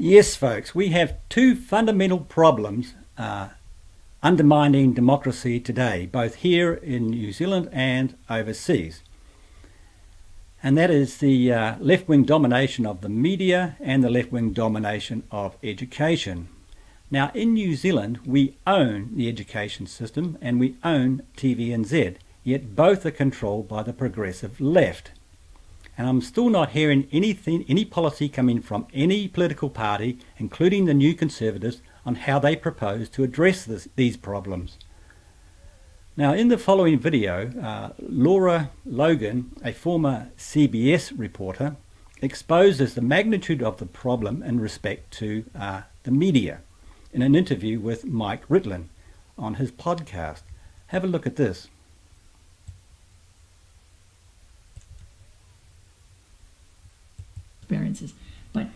Yes, folks, we have two fundamental problems undermining democracy today, both here in New Zealand and overseas. And that is the left-wing domination of the media and the left-wing domination of education. Now, in New Zealand, we own the education system and we own TVNZ, yet both are controlled by the progressive left. And I'm still not hearing any policy coming from any political party, including the New Conservatives, on how they propose to address these problems. Now, in the following video, Lara Logan, a former CBS reporter, exposes the magnitude of the problem in respect to the media in an interview with Mike Ritland on his podcast. Have a look at this. Experiences, but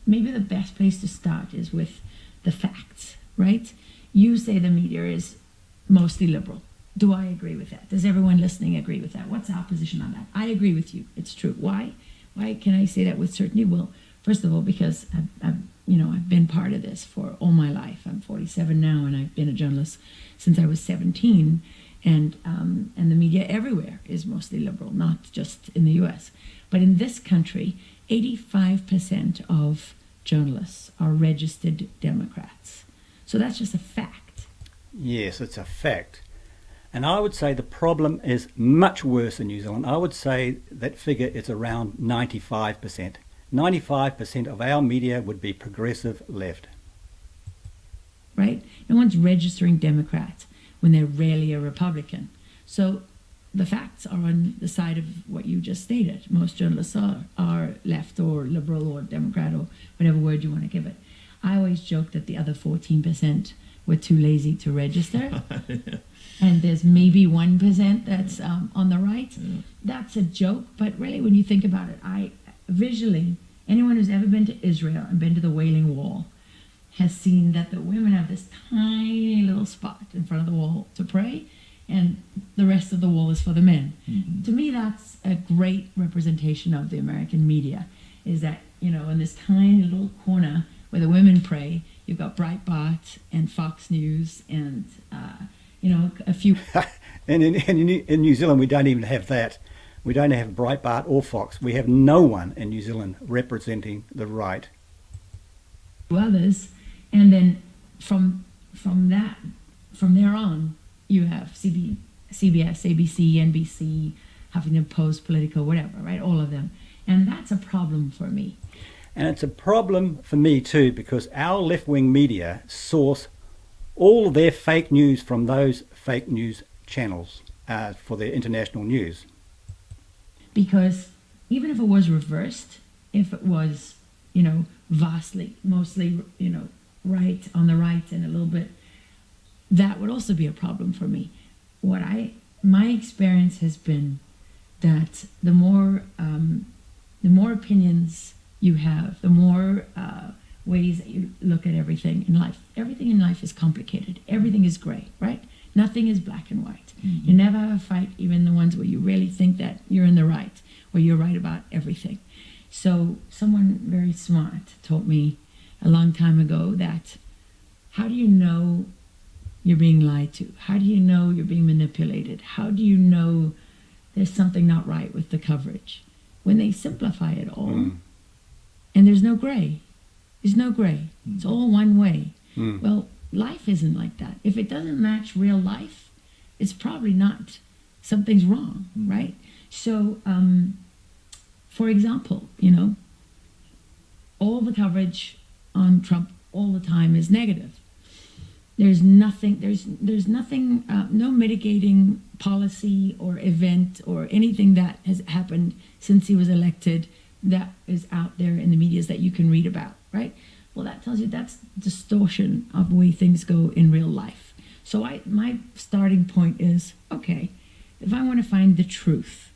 maybe the best place to start is with the facts, right? You say the media is mostly liberal. Do I agree with that? Does everyone listening agree with that? What's our position on that? I agree with you. It's true. Why can I say that with certainty? Well, first of all, because I've been part of this for all my life. I'm 47 now, and I've been a journalist since I was 17. And the media everywhere is mostly liberal, not just in the U.S. But in this country, 85% of journalists are registered Democrats. So that's just a fact. Yes, it's a fact. And I would say the problem is much worse in New Zealand. I would say that figure is around 95%. 95% of our media would be progressive left. Right? No one's registering Democrat when they're rarely a Republican. So the facts are on the side of what you just stated. Most journalists are left or liberal or Democrat or whatever word you want to give it. I always joke that the other 14% were too lazy to register. And there's maybe 1% that's on the right. Yeah. That's a joke, but really when you think about it, visually, anyone who's ever been to Israel and been to the Wailing Wall has seen that the women have this tiny little spot in front of the wall to pray, and the rest of the wall is for the men. Mm-hmm. To me, that's a great representation of the American media, is that, in this tiny little corner where the women pray, you've got Breitbart and Fox News and, a few... And in New Zealand, we don't even have that. We don't have Breitbart or Fox. We have no one in New Zealand representing the right. Others, and then from there on, you have CBS, ABC, NBC, Huffington Post, Politico, whatever, right? All of them. And that's a problem for me. And it's a problem for me too, because our left-wing media source all their fake news from those fake news channels for their international news. Because even if it was reversed, if it was, mostly, right, on the right and a little bit, that would also be a problem for me. My experience has been that the more opinions you have, the more ways that you look at everything in life. Everything in life is complicated. Everything is gray, right? Nothing is black and white. Mm-hmm. You never have a fight, even the ones where you really think that you're in the right, where you're right about everything. So someone very smart taught me a long time ago that how do you know you're being lied to? How do you know you're being manipulated? How do you know there's something not right with the coverage? When they simplify it all, and there's no gray. There's no gray. It's all one way. Well, life isn't like that. If it doesn't match real life, it's probably not, something's wrong, right? So, for example, all the coverage on Trump all the time is negative. There's nothing, no mitigating policy or event or anything that has happened since he was elected that is out there in the media that you can read about, right? Well, that tells you that's distortion of the way things go in real life. So my starting point is, okay, if I want to find the truth,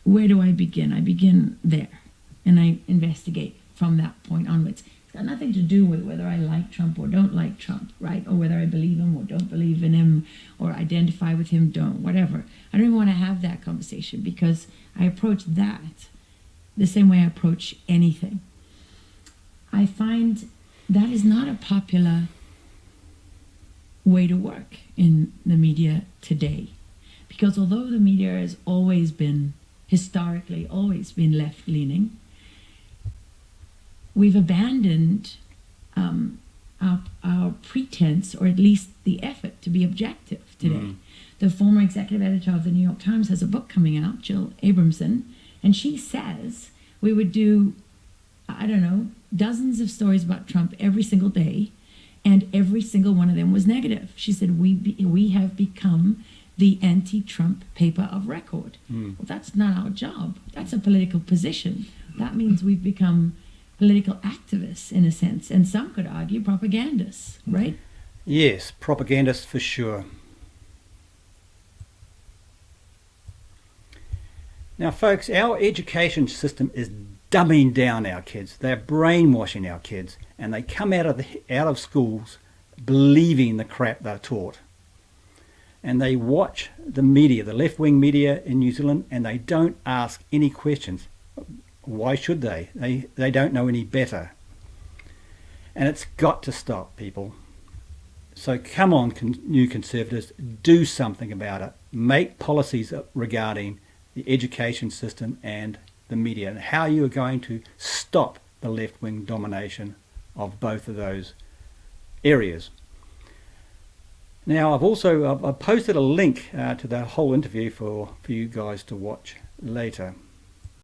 where do I begin? I begin there, and I investigate from that point onwards. It's got nothing to do with whether I like Trump or don't like Trump, right? Or whether I believe him or don't believe in him, or identify with him, don't, whatever. I don't even want to have that conversation, because I approach that the same way I approach anything. I find that is not a popular way to work in the media today. Because although the media has always been, historically, always been left-leaning, we've abandoned our pretense, or at least the effort, to be objective today. The former executive editor of the New York Times has a book coming out, Jill Abramson, and she says we would do, I don't know, dozens of stories about Trump every single day, and every single one of them was negative. She said, we have become the anti-Trump paper of record. Well, that's not our job. That's a political position. That means we've become political activists, in a sense, and some could argue propagandists, right? Yes, propagandists for sure. Now, folks, our education system is dumbing down our kids. They're brainwashing our kids, and they come out of schools believing the crap they're taught. And they watch the media, the left-wing media in New Zealand, and they don't ask any questions. Why should they? They don't know any better. And it's got to stop, people. So come on, new Conservatives, do something about it. Make policies regarding the education system and the media, and how you are going to stop the left-wing domination of both of those areas. Now, I've posted a link to the whole interview for you guys to watch later.